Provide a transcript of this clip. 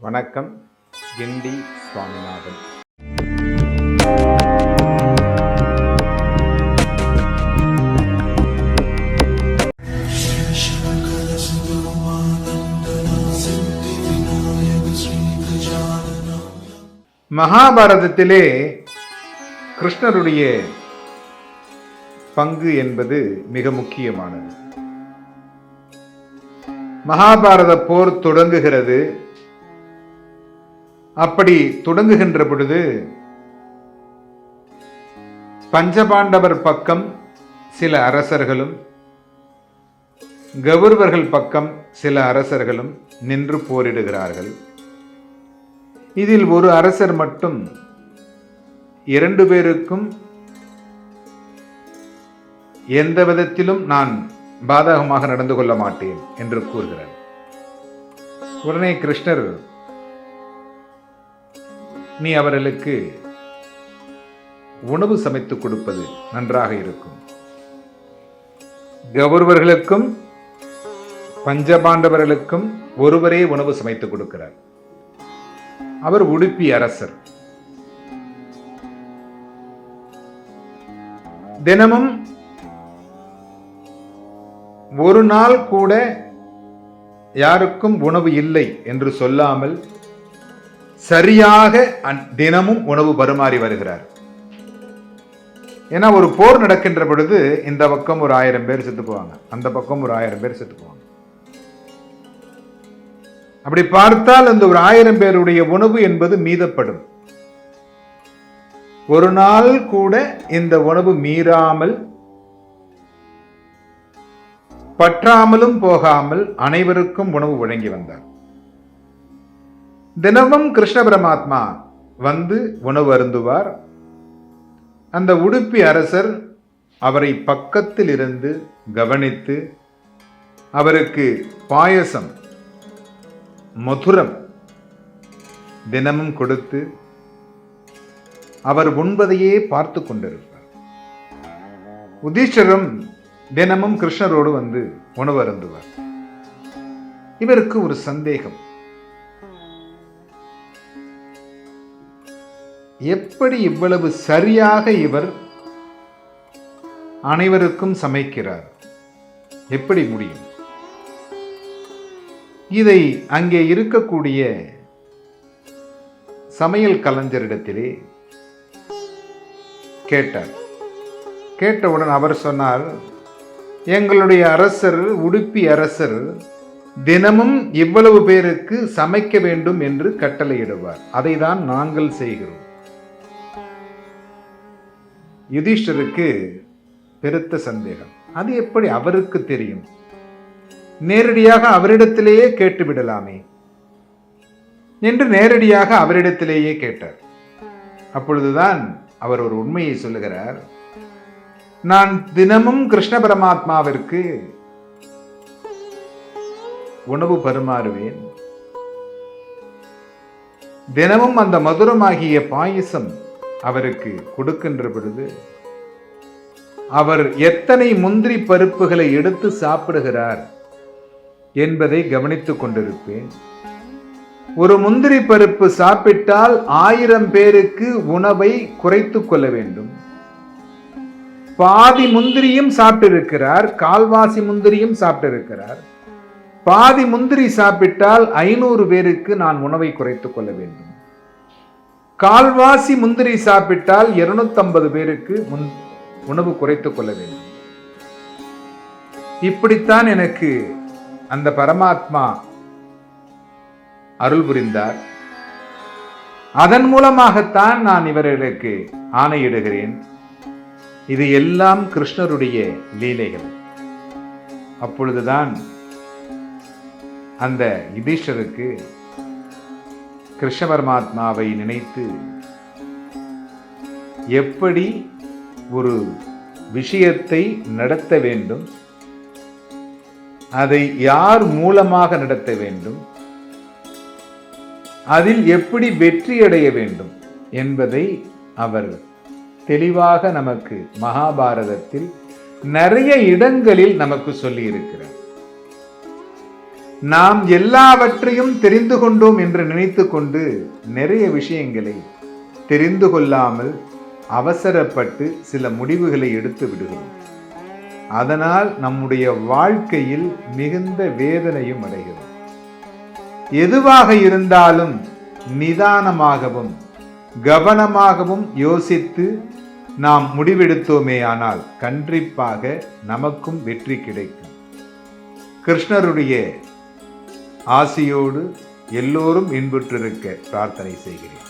வணக்கம். கிண்டி சுவாமிநாதன். மகாபாரதத்திலே கிருஷ்ணருடைய பங்கு என்பது மிக முக்கியமானது. மகாபாரத போர் தொடங்குகிறது. அப்படி தொடங்குகின்ற பொழுது பஞ்சபாண்டவர் பக்கம் சில அரசர்களும் கௌரவர்கள் பக்கம் சில அரசர்களும் நின்று போரிடுகிறார்கள். இதில் ஒரு அரசர் மட்டும் 2 பேருக்கும் எந்த விதத்திலும் நான் பாதகமாக நடந்து கொள்ள மாட்டேன் என்று கூறுகிறார். உடனே கிருஷ்ணர், நீ அவர்களுக்கு உணவு சமைத்துக் கொடுப்பது நன்றாக இருக்கும். கௌரவர்களுக்கும் பஞ்சபாண்டவர்களுக்கும் ஒருவரே உணவு சமைத்துக் கொடுக்கிறார். அவர் உடுப்பி அரசர். தினமும் ஒரு நாள் கூட யாருக்கும் உணவு இல்லை என்று சொல்லாமல் சரியாக தினமும் உணவு பரிமாறி வருகிறார். ஏன்னா ஒரு போர் நடக்கின்ற பொழுது இந்த பக்கம் ஒரு 1000 பேர் செத்து போவாங்க, அந்த பக்கம் ஒரு 1000 பேர் செத்து போவாங்க. அப்படி பார்த்தால் அந்த ஒரு 1000 பேருடைய உணவு என்பது மீதப்படும். ஒரு நாள் கூட இந்த உணவு மீறாமல் பற்றாமலும் போகாமல் அனைவருக்கும் உணவு வழங்கி வந்தார். தினமும் கிருஷ்ண பரமாத்மா வந்து உணவு அருந்துவார். அந்த உடுப்பி அரசர் அவரை பக்கத்தில் இருந்து கவனித்து அவருக்கு பாயசம் மதுரம் தினமும் கொடுத்து அவர் உண்பதையே பார்த்து கொண்டிருப்பார். யுதிஷ்டிரரும் தினமும் கிருஷ்ணரோடு வந்து உணவு அருந்துவார். இவருக்கு ஒரு சந்தேகம், எப்படி இவ்வளவு சரியாக இவர் அனைவருக்கும் சமைக்கிறார், எப்படி முடியும்? இதை அங்கே இருக்கக்கூடிய சமையல் கலைஞரிடத்திலே கேட்டார். கேட்டவுடன் அவர் சொன்னார், எங்களுடைய அரசர் உடுப்பி அரசர் தினமும் இவ்வளவு பேருக்கு சமைக்க வேண்டும் என்று கட்டளையிடுவார், அதை தான் நாங்கள் செய்கிறோம். யுதிஷ்டருக்கு பெருத்த சந்தேகம், அது எப்படி அவருக்கு தெரியும்? நேரடியாக அவரிடத்திலேயே கேட்டுவிடலாமே என்று நேரடியாக அவரிடத்திலேயே கேட்டார். அப்பொழுதுதான் அவர் ஒரு உண்மையை சொல்லுகிறார். நான் தினமும் கிருஷ்ண பரமாத்மாவிற்கு உணவு பரிமாறுவேன். தினமும் அந்த மதுரமாகிய பாயசம் அவருக்கு கொடுக்கின்ற பொழுது அவர் எத்தனை முந்திரி பருப்புகளை எடுத்து சாப்பிடுகிறார் என்பதை கவனித்துக் கொண்டிருப்பேன். ஒரு முந்திரி பருப்பு சாப்பிட்டால் 1000 பேருக்கு உணவை குறைத்துக் கொள்ள வேண்டும். பாதி முந்திரியும் சாப்பிட்டிருக்கிறார், கால்வாசி முந்திரியும் சாப்பிட்டிருக்கிறார். பாதி முந்திரி சாப்பிட்டால் 500 பேருக்கு நான் உணவை குறைத்துக் கொள்ள வேண்டும். கால்வாசி முந்திரி சாப்பிட்டால் 250 பேருக்கு உணவு குறைத்துக் கொள்ள வேண்டும். இப்படித்தான் எனக்கு அந்த பரமாத்மா அருள் புரிந்தார். அதன் மூலமாகத்தான் நான் இவர்களுக்கு ஆணையிடுகிறேன். இது எல்லாம் கிருஷ்ணருடைய லீலைகள். அப்பொழுதுதான் அந்த யுதிஷ்டருக்கு கிருஷ்ண பரமாத்மாவை நினைத்து எப்படி ஒரு விஷயத்தை நடத்த வேண்டும், அதை யார் மூலமாக நடத்த வேண்டும், அதில் எப்படி வெற்றியடைய வேண்டும் என்பதை அவர் தெளிவாக நமக்கு மகாபாரதத்தில் நிறைய இடங்களில் நமக்கு சொல்லி இருக்கிறார். நாம் எல்லாவற்றையும் தெரிந்து கொண்டோம் என்று நினைத்து கொண்டு நிறைய விஷயங்களை தெரிந்து கொள்ளாமல் அவசரப்பட்டு சில முடிவுகளை எடுத்து விடுகிறோம். அதனால் நம்முடைய வாழ்க்கையில் மிகுந்த வேதனையும் அடைகிறோம். எதுவாக இருந்தாலும் நிதானமாகவும் கவனமாகவும் யோசித்து நாம் முடிவெடுத்தோமே ஆனால் கண்டிப்பாக நமக்கும் வெற்றி கிடைக்கும். கிருஷ்ணருடைய ஆசியோடு எல்லோரும் இன்புற்றிருக்க பிரார்த்தனை செய்கிறேன்.